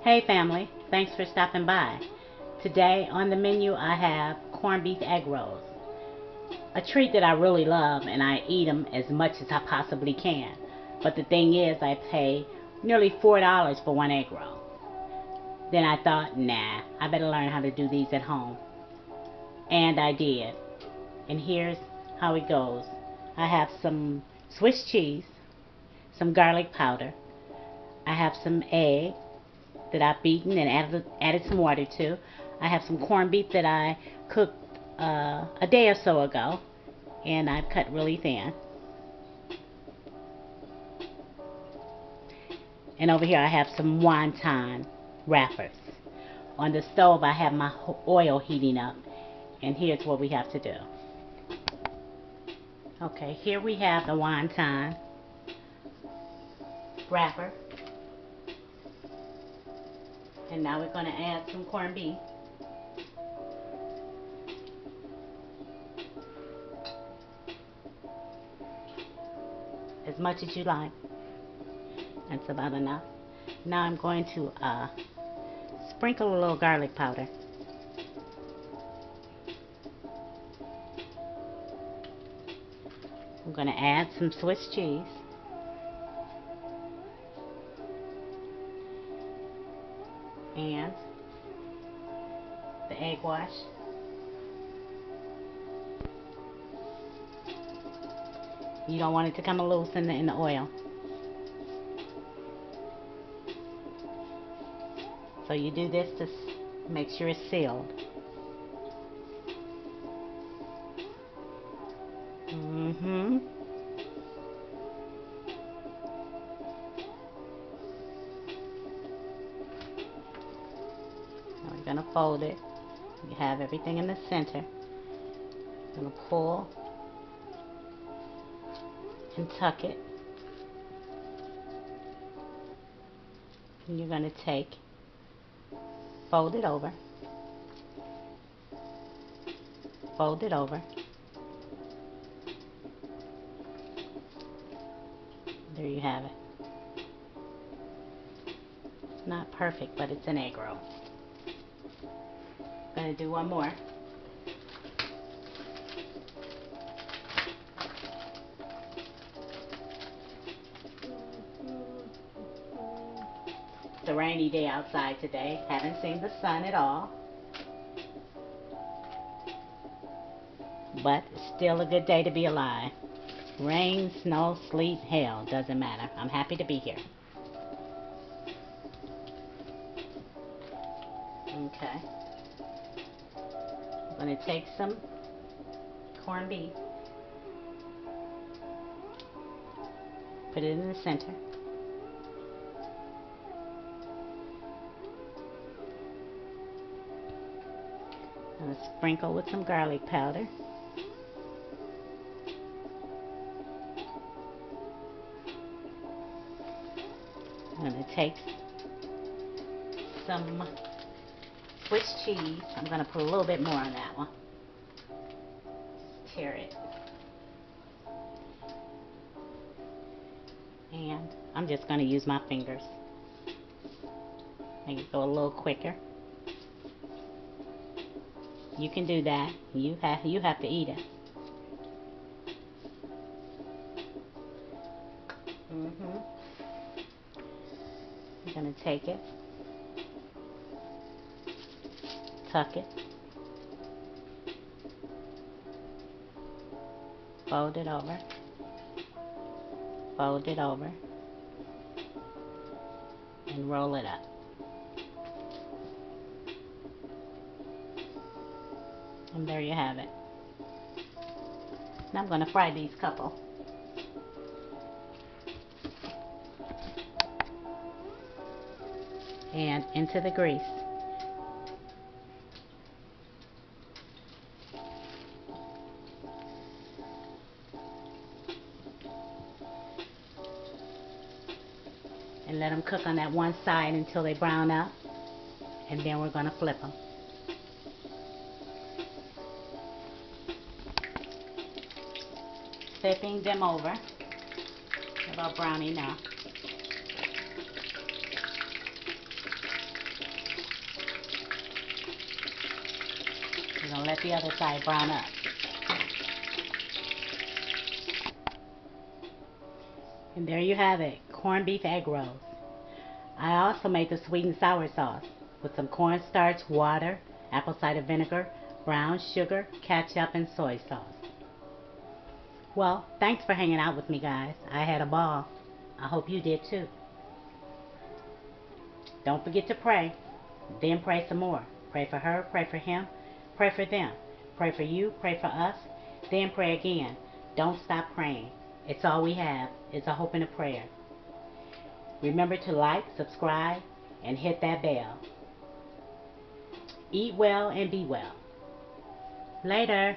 Hey family, thanks for stopping by. Today on the menu I have corned beef egg rolls. A treat that I really love, and I eat them as much as I possibly can. But the thing is, I pay nearly $4 for one egg roll. Then I thought, nah, I better learn how to do these at home. And I did. And here's how it goes. I have some Swiss cheese, some garlic powder. I have some egg that I've beaten and added some water to. I have some corned beef that I cooked a day or so ago, and I've cut really thin. And over here I have some wonton wrappers. On the stove I have my oil heating up, and here's what we have to do. Okay, here we have the wonton wrapper. And now we're going to add some corned beef. As much as you like. That's about enough. Now I'm going to sprinkle a little garlic powder. I'm going to add some Swiss cheese. And the egg wash. You don't want it to come loose in the oil. So you do this to make sure it's sealed. Now we're going to fold it. You have everything in the center. I'm going to pull and tuck it. And you're going to take, fold it over, fold it over. There you have it. It's not perfect, but it's an egg roll. I'm going to do one more. It's a rainy day outside today. Haven't seen the sun at all. But it's still a good day to be alive. Rain, snow, sleet, hail, doesn't matter. I'm happy to be here. Okay. I'm going to take some corned beef, put it in the center. I'm going to sprinkle with some garlic powder. I'm going to take some Swiss cheese. I'm going to put a little bit more on that one. Tear it. And I'm just going to use my fingers. Make it go a little quicker. You can do that. You have to eat it. I'm going to take it, tuck it, fold it over, and roll it up. And there you have it. Now I'm going to fry these couple. And into the grease. And let them cook on that one side until they brown up. And then we're going to flip them. Flipping them over. About browning now. let the other side brown up. And there you have it, corned beef egg rolls. I also made the sweet and sour sauce with some cornstarch, water, apple cider vinegar, brown sugar, ketchup, and soy sauce. Well, thanks for hanging out with me, guys. I had a ball. I hope you did too. Don't forget to pray. Then pray some more. Pray for her, pray for him, pray for them. Pray for you, pray for us, then pray again. Don't stop praying. It's all we have. It's a hope and a prayer. Remember to like, subscribe, and hit that bell. Eat well and be well. Later.